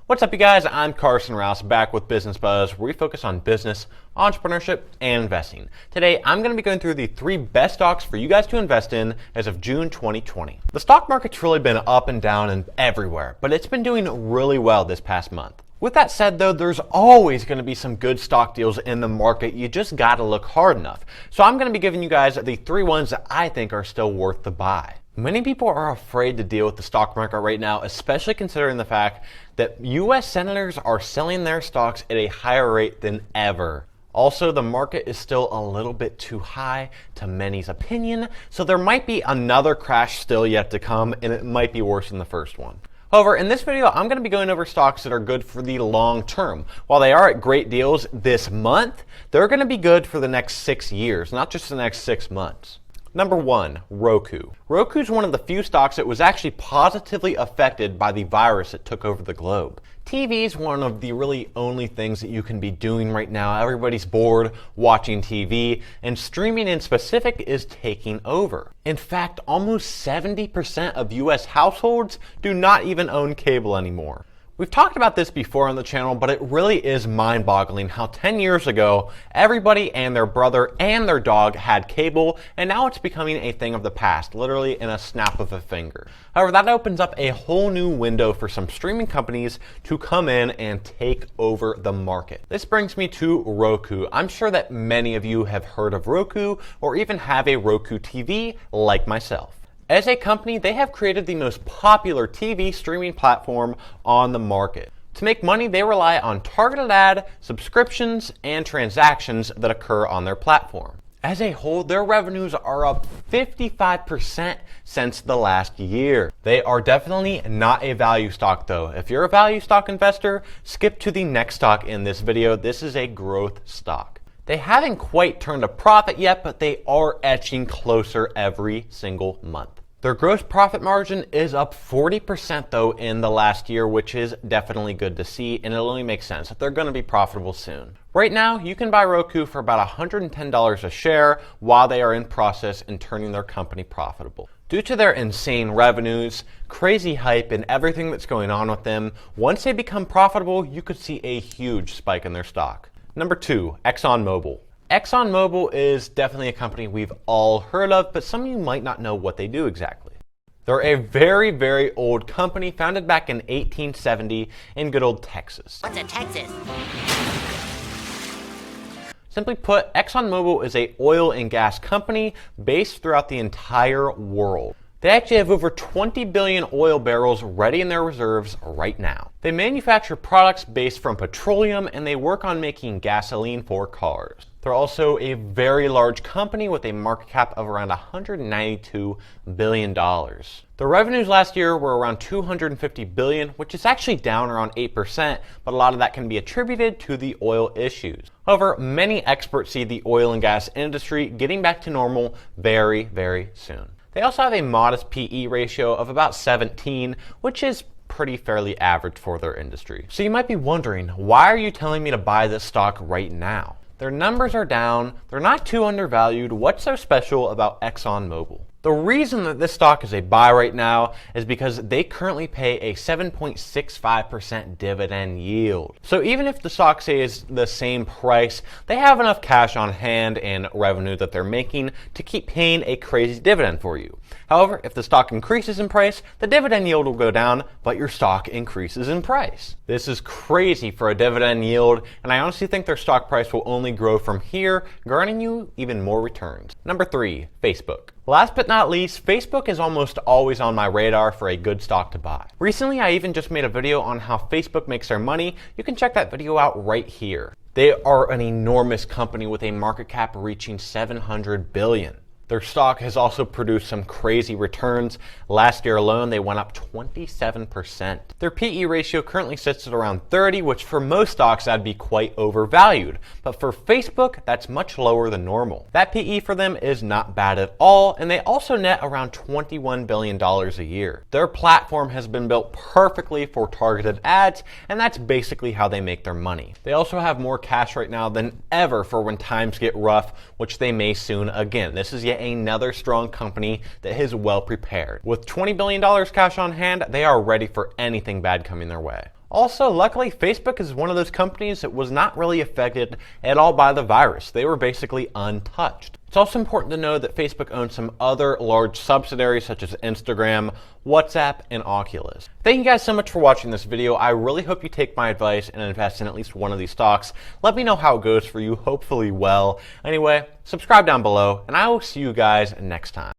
What's up, you guys? I'm Carson Rouse, back with Business Buzz, where we focus on business, entrepreneurship, and investing. Today, I'm going to be going through the 3 best stocks for you guys to invest in as of June 2020. The stock market's really been up and down and everywhere, but it's been doing really well this past month. With that said, though, there's always going to be some good stock deals in the market. You just got to look hard enough. So I'm going to be giving you guys the 3 ones that I think are still worth the buy. Many people are afraid to deal with the stock market right now, especially considering the fact that U.S. senators are selling their stocks at a higher rate than ever. Also, the market is still a little bit too high to many's opinion, so there might be another crash still yet to come, and it might be worse than the first one. However, in this video, I'm going to be going over stocks that are good for the long term. While they are at great deals this month, they're going to be good for the next 6 years, not just the next 6 months. Number 1, Roku. Roku is one of the few stocks that was actually positively affected by the virus that took over the globe. TV is one of the really only things that you can be doing right now. Everybody's bored watching TV, and streaming in specific is taking over. In fact, almost 70% of US households do not even own cable anymore. We've talked about this before on the channel, but it really is mind-boggling how 10 years ago, everybody and their brother and their dog had cable, and now it's becoming a thing of the past, literally in a snap of a finger. However, that opens up a whole new window for some streaming companies to come in and take over the market. This brings me to Roku. I'm sure that many of you have heard of Roku or even have a Roku TV like myself. As a company, they have created the most popular TV streaming platform on the market. To make money, they rely on targeted ad, subscriptions, and transactions that occur on their platform. As a whole, their revenues are up 55% since the last year. They are definitely not a value stock, though. If you're a value stock investor, skip to the next stock in this video. This is a growth stock. They haven't quite turned a profit yet, but they are edging closer every single month. Their gross profit margin is up 40% though in the last year, which is definitely good to see, and it only makes sense that they're going to be profitable soon. Right now, you can buy Roku for about $110 a share while they are in process in turning their company profitable. Due to their insane revenues, crazy hype, and everything that's going on with them, once they become profitable, you could see a huge spike in their stock. Number 2, ExxonMobil. ExxonMobil is definitely a company we've all heard of, but some of you might not know what they do exactly. They're a very, very old company founded back in 1870 in good old Texas. What's a Texas? Simply put, ExxonMobil is an oil and gas company based throughout the entire world. They actually have over 20 billion oil barrels ready in their reserves right now. They manufacture products based from petroleum, and they work on making gasoline for cars. They're also a very large company with a market cap of around $192 billion. Their revenues last year were around $250 billion, which is actually down around 8%, but a lot of that can be attributed to the oil issues. However, many experts see the oil and gas industry getting back to normal very, very soon. They also have a modest PE ratio of about 17, which is pretty fairly average for their industry. So you might be wondering, why are you telling me to buy this stock right now? Their numbers are down, they're not too undervalued. What's so special about ExxonMobil? The reason that this stock is a buy right now is because they currently pay a 7.65% dividend yield. So even if the stock stays the same price, they have enough cash on hand and revenue that they're making to keep paying a crazy dividend for you. However, if the stock increases in price, the dividend yield will go down, but your stock increases in price. This is crazy for a dividend yield, and I honestly think their stock price will only grow from here, garnering you even more returns. Number 3, Facebook. Last but not least, Facebook is almost always on my radar for a good stock to buy. Recently, I even just made a video on how Facebook makes their money. You can check that video out right here. They are an enormous company with a market cap reaching $700 billion. Their stock has also produced some crazy returns. Last year alone, they went up 27%. Their PE ratio currently sits at around 30, which for most stocks, that'd be quite overvalued. But for Facebook, that's much lower than normal. That PE for them is not bad at all, and they also net around $21 billion a year. Their platform has been built perfectly for targeted ads, and that's basically how they make their money. They also have more cash right now than ever for when times get rough, which they may soon again. This is yet another strong company that is well prepared. With $20 billion cash on hand, they are ready for anything bad coming their way. Also, luckily, Facebook is one of those companies that was not really affected at all by the virus. They were basically untouched. It's also important to know that Facebook owns some other large subsidiaries such as Instagram, WhatsApp, and Oculus. Thank you guys so much for watching this video. I really hope you take my advice and invest in at least one of these stocks. Let me know how it goes for you, hopefully well. Anyway, subscribe down below, and I will see you guys next time.